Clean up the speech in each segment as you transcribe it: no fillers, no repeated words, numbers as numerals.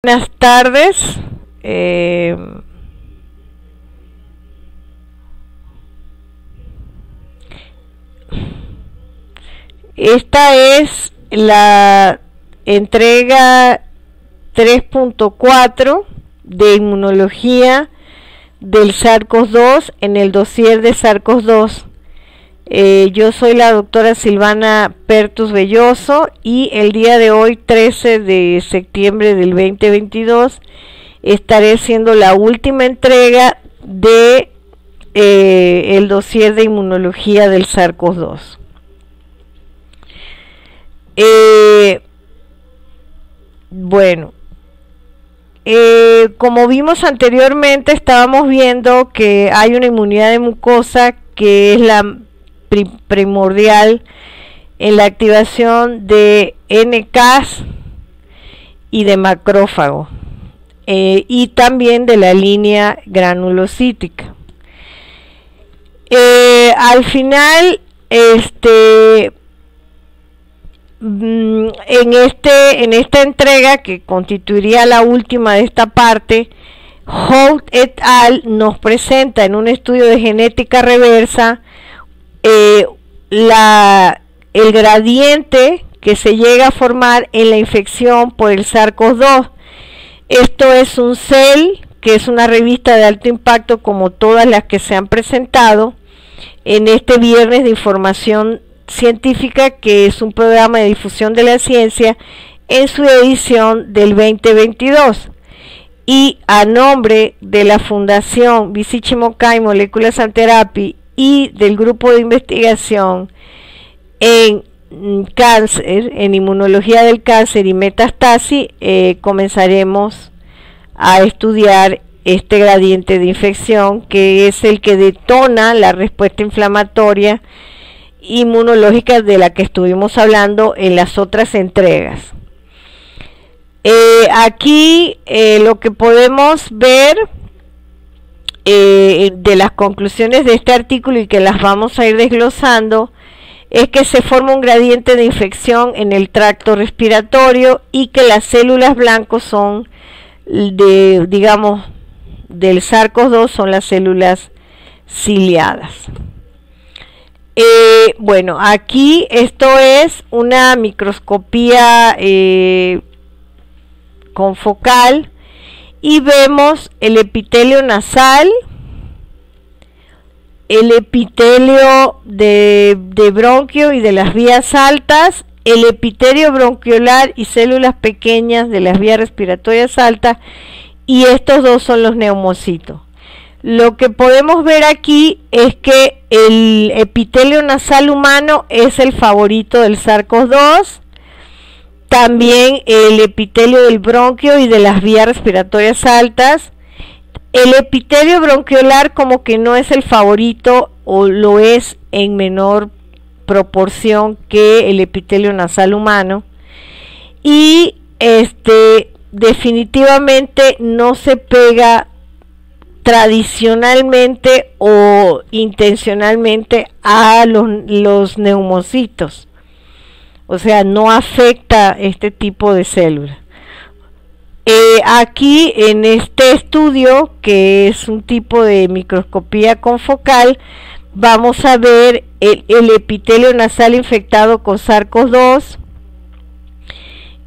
Buenas tardes. Esta es la entrega 3.4 de inmunología del SARS-CoV-2 en el dossier de SARS-CoV-2. Yo soy la doctora Silvana Pertus Belloso y el día de hoy, 13 de septiembre del 2022, estaré haciendo la última entrega de el dossier de inmunología del SARS-CoV-2. Como vimos anteriormente, estábamos viendo que hay una inmunidad de mucosa que es la primordial en la activación de NKs y de macrófago y también de la línea granulocítica. Al final, en esta entrega, que constituiría la última de esta parte, Holt et al. Nos presenta en un estudio de genética reversa el gradiente que se llega a formar en la infección por el SARS-CoV-2. Esto es un Cell, que es una revista de alto impacto como todas las que se han presentado en este viernes de información científica, que es un programa de difusión de la ciencia en su edición del 2022. Y a nombre de la Fundación Visichy Mokai Molecular Therapy y del grupo de investigación en cáncer, en inmunología del cáncer y metastasis, comenzaremos a estudiar este gradiente de infección, que es el que detona la respuesta inflamatoria inmunológica de la que estuvimos hablando en las otras entregas. Aquí lo que podemos ver de las conclusiones de este artículo, y que las vamos a ir desglosando, es que se forma un gradiente de infección en el tracto respiratorio y que las células blancas son del SARS-CoV-2 son las células ciliadas. Aquí esto es una microscopía confocal y vemos el epitelio nasal, el epitelio de bronquio y de las vías altas, el epitelio bronquiolar y células pequeñas de las vías respiratorias altas, y estos dos son los neumocitos. Lo que podemos ver aquí es que el epitelio nasal humano es el favorito del SARS-CoV-2, también el epitelio del bronquio y de las vías respiratorias altas. El epitelio bronquiolar como que no es el favorito, o lo es en menor proporción que el epitelio nasal humano, y definitivamente no se pega tradicionalmente o intencionalmente a los neumocitos, o sea, no afecta este tipo de células. Aquí en este estudio, que es un tipo de microscopía confocal, vamos a ver el epitelio nasal infectado con SARS-CoV-2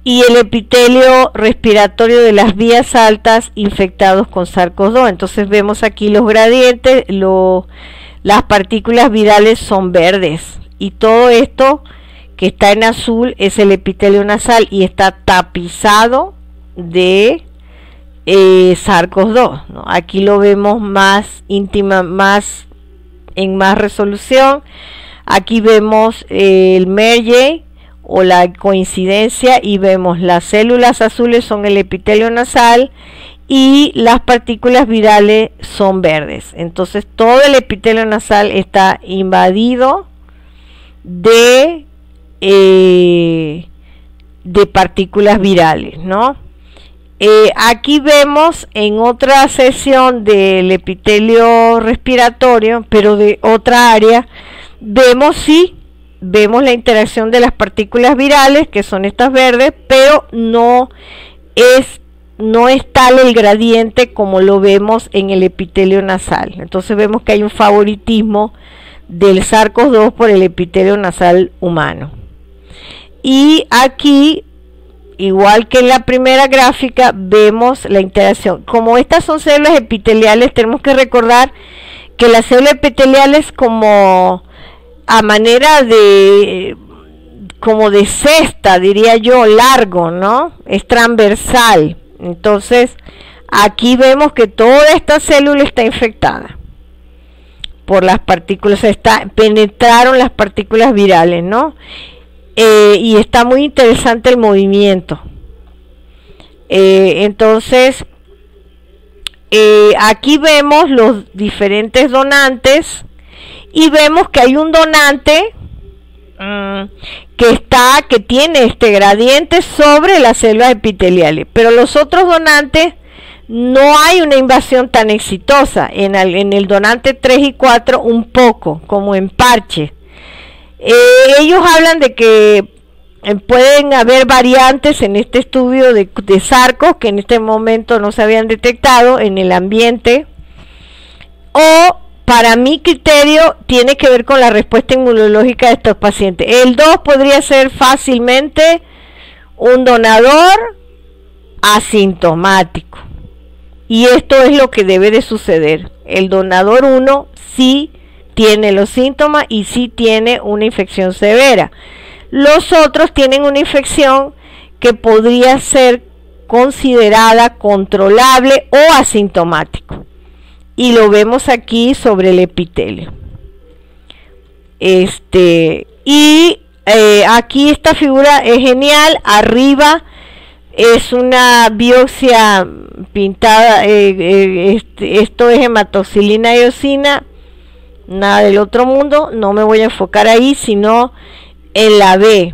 y el epitelio respiratorio de las vías altas infectados con SARS-CoV-2. Entonces vemos aquí los gradientes, las partículas virales son verdes, y todo esto que está en azul es el epitelio nasal y está tapizado de SARS-CoV-2, ¿no? Aquí lo vemos más íntima, en más resolución. Aquí vemos el merge o la coincidencia, y vemos las células azules son el epitelio nasal y las partículas virales son verdes. Entonces todo el epitelio nasal está invadido de partículas virales, ¿no? Aquí vemos en otra sesión del epitelio respiratorio, pero de otra área, vemos la interacción de las partículas virales, que son estas verdes, pero no es no es tal el gradiente como lo vemos en el epitelio nasal. Entonces vemos que hay un favoritismo del SARS-CoV-2 por el epitelio nasal humano. Y aquí, igual que en la primera gráfica, vemos la interacción. Como estas son células epiteliales, tenemos que recordar que las células epiteliales, como a manera de como de cesta, diría yo, largo, ¿no? Es transversal. Entonces, aquí vemos que toda esta célula está infectada por las partículas, penetraron las partículas virales, ¿no? Y está muy interesante el movimiento. Entonces, aquí vemos los diferentes donantes y vemos que hay un donante que tiene este gradiente sobre las células epiteliales, pero los otros donantes no hay una invasión tan exitosa. En el donante 3 y 4 un poco, como en parche. Ellos hablan de que pueden haber variantes en este estudio de SARS-CoV que en este momento no se habían detectado en el ambiente, o para mi criterio tiene que ver con la respuesta inmunológica de estos pacientes. El 2 podría ser fácilmente un donador asintomático, y esto es lo que debe de suceder. El donador 1 sí tiene los síntomas y sí tiene una infección severa. Los otros tienen una infección que podría ser considerada controlable o asintomático, y lo vemos aquí sobre el epitelio. Aquí esta figura es genial. Arriba es una biopsia pintada, esto es hematoxilina y eosina, nada del otro mundo. No me voy a enfocar ahí, sino en la B.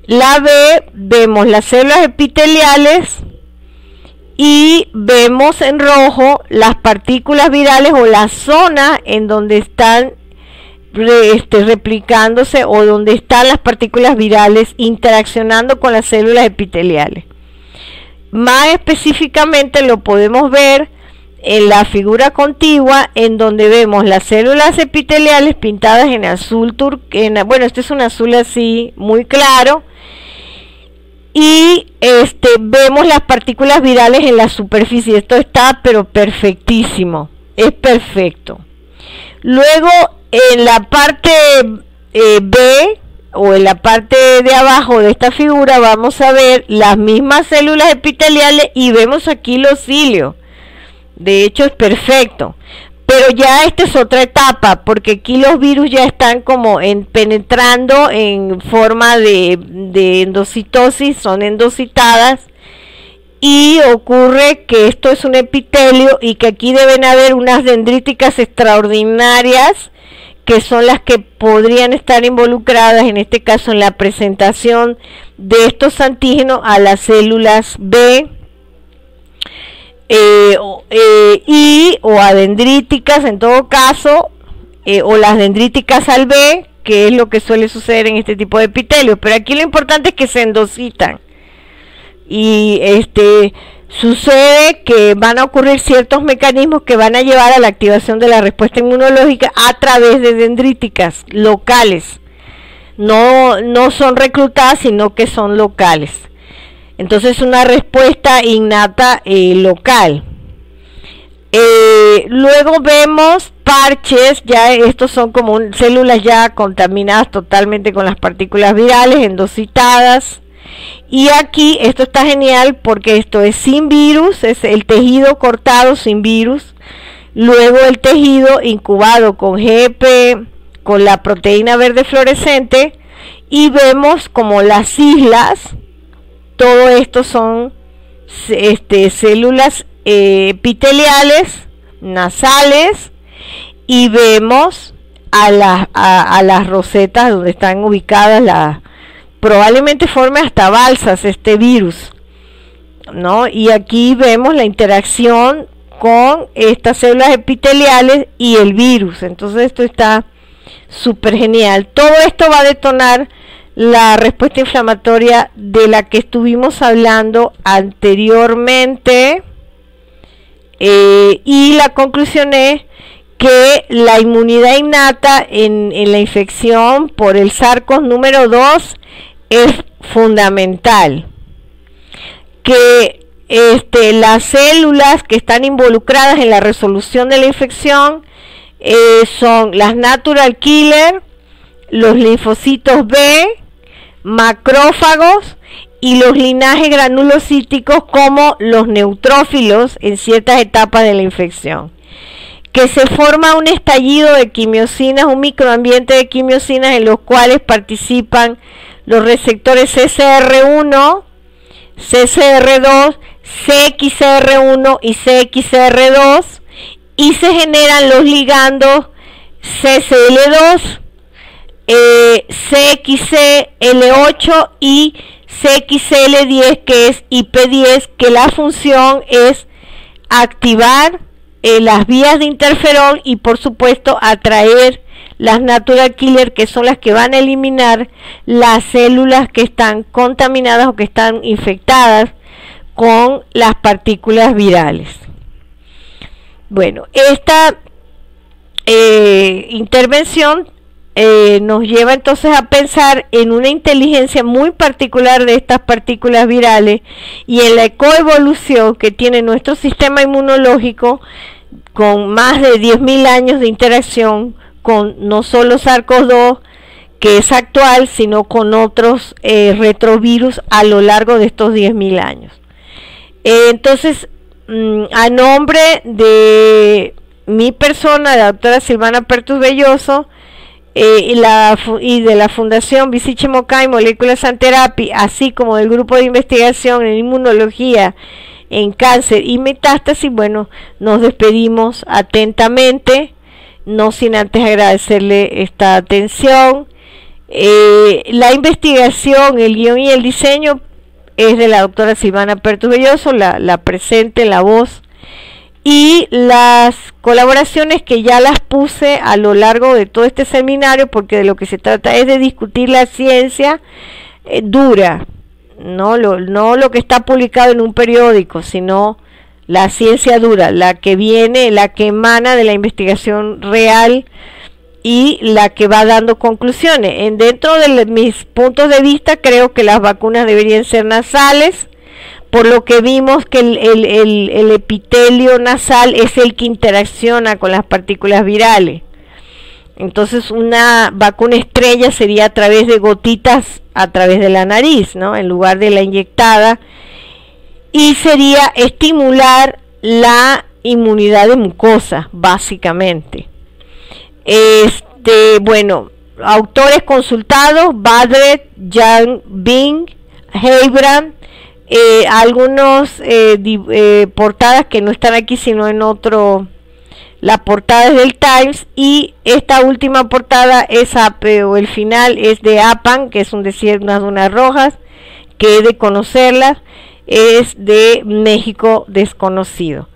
La B, vemos las células epiteliales y vemos en rojo las partículas virales o la zona en donde están replicándose, o donde están las partículas virales interaccionando con las células epiteliales. Más específicamente lo podemos ver en la figura contigua, en donde vemos las células epiteliales pintadas en azul turquesa. Bueno, este es un azul así muy claro, y vemos las partículas virales en la superficie. Esto está pero perfectísimo, es perfecto. Luego en la parte B, o en la parte de abajo de esta figura, vamos a ver las mismas células epiteliales y vemos aquí los cilios. De hecho es perfecto, pero ya esta es otra etapa, porque aquí los virus ya están como penetrando en forma de endocitosis, son endocitadas, y ocurre que esto es un epitelio y que aquí deben haber unas dendríticas extraordinarias, que son las que podrían estar involucradas en este caso en la presentación de estos antígenos a las células B, o a dendríticas en todo caso, o las dendríticas al B, que es lo que suele suceder en este tipo de epitelios. Pero aquí lo importante es que se endocitan, y sucede que van a ocurrir ciertos mecanismos que van a llevar a la activación de la respuesta inmunológica a través de dendríticas locales. No son reclutadas, sino que son locales. Entonces una respuesta innata local. Luego vemos parches, ya estos son como células ya contaminadas totalmente con las partículas virales, endocitadas. Y aquí esto está genial porque esto es sin virus, es el tejido cortado sin virus. Luego el tejido incubado con GP, con la proteína verde fluorescente, y vemos como las islas. Todo esto son células epiteliales nasales, y vemos a las rosetas donde están ubicadas probablemente forme hasta balsas este virus, ¿no? Y aquí vemos la interacción con estas células epiteliales y el virus. Entonces esto está súper genial. Todo esto va a detonar la respuesta inflamatoria de la que estuvimos hablando anteriormente, y la conclusión es que la inmunidad innata en la infección por el SARS-CoV número 2 es fundamental, que las células que están involucradas en la resolución de la infección son las natural killer, los linfocitos B, macrófagos y los linajes granulocíticos como los neutrófilos en ciertas etapas de la infección. Que se forma un estallido de quimiosinas, un microambiente de quimiosinas en los cuales participan los receptores CCR1, CCR2, CXR1 y CXR2, y se generan los ligandos CCL2, CXL8 y CXL10, que es IP10, que la función es activar las vías de interferón y por supuesto atraer las natural killer, que son las que van a eliminar las células que están contaminadas o que están infectadas con las partículas virales. Bueno, esta intervención nos lleva entonces a pensar en una inteligencia muy particular de estas partículas virales y en la coevolución que tiene nuestro sistema inmunológico con más de 10.000 años de interacción con no solo SARS-CoV-2, que es actual, sino con otros retrovirus a lo largo de estos 10.000 años. Entonces, a nombre de mi persona, la doctora Silvana Pertus Belloso, y de la Fundación Visich Mokai Molecular and Therapy, así como del grupo de investigación en inmunología en cáncer y metástasis, bueno, nos despedimos atentamente, no sin antes agradecerle esta atención. La investigación, el guión y el diseño es de la doctora Silvana Pertus Belloso, la presente, la voz, y las colaboraciones que ya las puse a lo largo de todo este seminario, porque de lo que se trata es de discutir la ciencia dura, no lo que está publicado en un periódico, sino la ciencia dura, la que viene, la que emana de la investigación real y la que va dando conclusiones. Dentro de mis puntos de vista, creo que las vacunas deberían ser nasales, por lo que vimos que el epitelio nasal es el que interacciona con las partículas virales. Entonces una vacuna estrella sería a través de gotitas a través de la nariz, ¿no?, en lugar de la inyectada, y sería estimular la inmunidad de mucosa, básicamente. Bueno, autores consultados: Badret, Yang, Bing, Heibrand, algunos portadas que no están aquí sino en otro. La portada es del Times, y esta última portada es o el final es de APAN, que es unas dunas rojas, que he de conocerlas, es de México desconocido.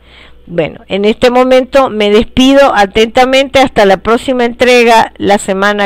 Bueno, en este momento me despido atentamente, hasta la próxima entrega la semana